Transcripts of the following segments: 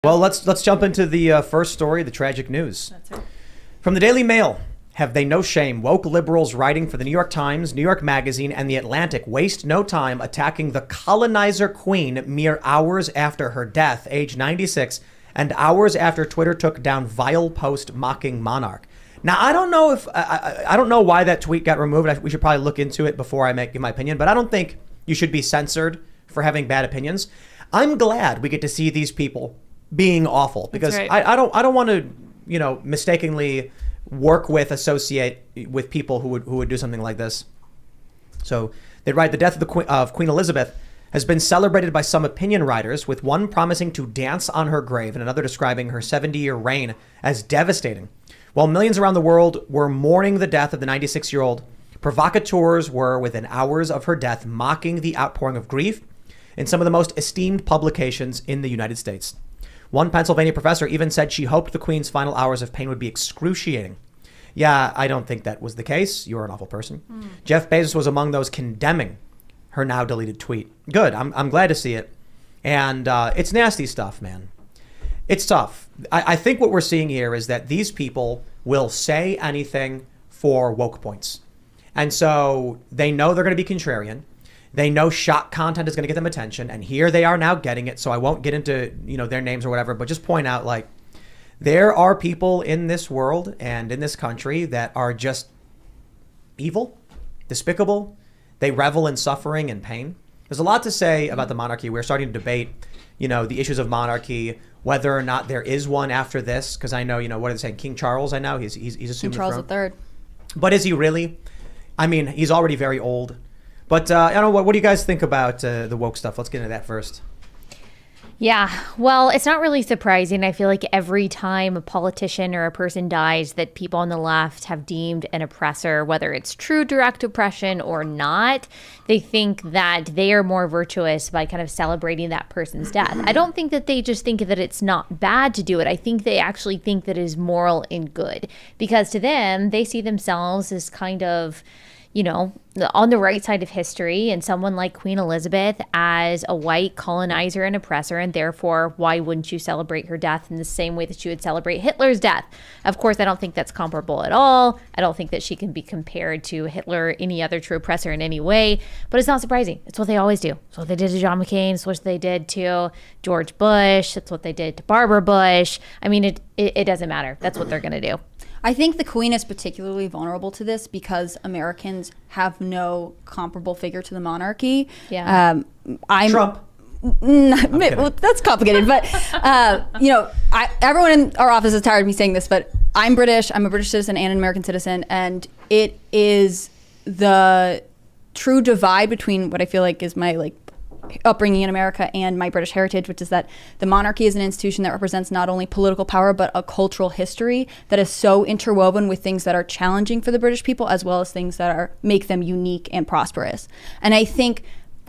Well, let's jump into the first story, the tragic news. That's right. From the Daily Mail, have they no shame? Woke liberals writing for the New York Times, New York Magazine, and The Atlantic waste no time attacking the colonizer queen mere hours after her death, age 96, and hours after Twitter took down vile post mocking monarch. Now, I don't know if I don't know why that tweet got removed. We should probably look into it before I give my opinion, but I don't think you should be censored for having bad opinions. I'm glad we get to see these people being awful, because right. I don't want to, mistakenly associate with people who would do something like this. So they write, the death of Queen Elizabeth has been celebrated by some opinion writers, with one promising to dance on her grave and another describing her 70-year reign as devastating. While millions around the world were mourning the death of the 96-year-old, provocateurs were, within hours of her death, mocking the outpouring of grief in some of the most esteemed publications in the United States. One Pennsylvania professor even said she hoped the Queen's final hours of pain would be excruciating. Yeah, I don't think that was the case. You're an awful person. Jeff Bezos was among those condemning her now deleted tweet. Good. I'm glad to see it. And it's nasty stuff, man. It's tough. I think what we're seeing here is that these people will say anything for woke points. And so they know they're going to be contrarian. They know shock content is going to get them attention, and here they are now getting it. So I won't get into, their names or whatever, but just point out, there are people in this world and in this country that are just evil, despicable. They revel in suffering and pain. There's a lot to say about the monarchy. We're starting to debate, the issues of monarchy, whether or not there is one after this, because I know, what are they saying? King Charles, I know he's assumed King Charles the throne. III. But is he really? I mean, he's already very old. But I don't know, what do you guys think about the woke stuff? Let's get into that first. Yeah, well, it's not really surprising. I feel like every time a politician or a person dies that people on the left have deemed an oppressor, whether it's true direct oppression or not, they think that they are more virtuous by kind of celebrating that person's death. I don't think that they just think that it's not bad to do it. I think they actually think that it is moral and good, because to them, they see themselves as kind of, on the right side of history, and someone like Queen Elizabeth as a white colonizer and oppressor, and therefore, why wouldn't you celebrate her death in the same way that you would celebrate Hitler's death? Of course, I don't think that's comparable at all. I don't think that she can be compared to Hitler or any other true oppressor in any way, but it's not surprising. It's what they always do. It's what they did to John McCain. It's what they did to George Bush. It's what they did to Barbara Bush. I mean, it doesn't matter. That's what they're going to do. I think the Queen is particularly vulnerable to this because Americans have no comparable figure to the monarchy. Yeah. Trump. Well, that's complicated, but everyone in our office is tired of me saying this, but I'm British. I'm a British citizen and an American citizen, and it is the true divide between what I feel like is my upbringing in America and my British heritage, which is that the monarchy is an institution that represents not only political power, but a cultural history that is so interwoven with things that are challenging for the British people, as well as things that make them unique and prosperous. And I think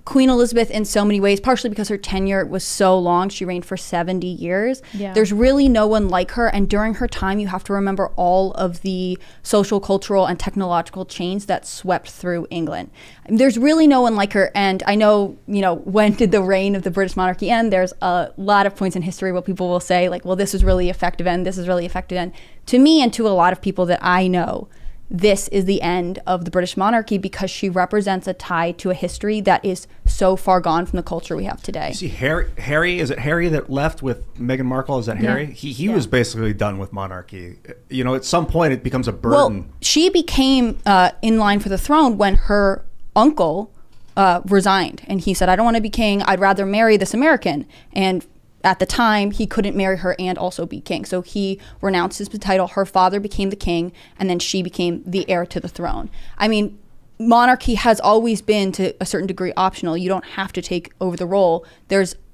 Queen Elizabeth, in so many ways, partially because her tenure was so long, she reigned for 70 years. Yeah. There's really no one like her. And during her time, you have to remember all of the social, cultural, and technological change that swept through England. There's really no one like her. And I know, when did the reign of the British monarchy end? There's a lot of points in history where people will say, well, this was really effective and this is really effective. And to me and to a lot of people that I know, this is the end of the British monarchy because she represents a tie to a history that is so far gone from the culture we have today. You see, Harry, is it Harry that left with Meghan Markle? Is that Harry? He was basically done with monarchy. At some point it becomes a burden. Well, she became in line for the throne when her uncle resigned. And he said, I don't want to be king. I'd rather marry this American. And at the time, he couldn't marry her and also be king. So he renounced his title. Her father became the king, and then she became the heir to the throne. I mean, monarchy has always been, to a certain degree, optional. You don't have to take over the role.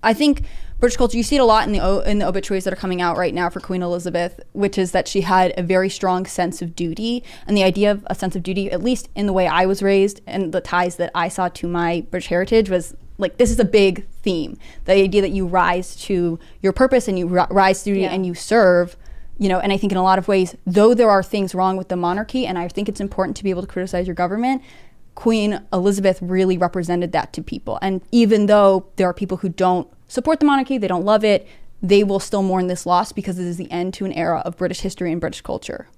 I think, British culture, you see it a lot in the obituaries that are coming out right now for Queen Elizabeth, which is that she had a very strong sense of duty. And the idea of a sense of duty, at least in the way I was raised and the ties that I saw to my British heritage, was this is a big theme. The idea that you rise to your purpose and you rise to duty and you serve, and I think in a lot of ways, though there are things wrong with the monarchy, and I think it's important to be able to criticize your government, Queen Elizabeth really represented that to people. And even though there are people who don't support the monarchy, they don't love it, they will still mourn this loss because it is the end to an era of British history and British culture.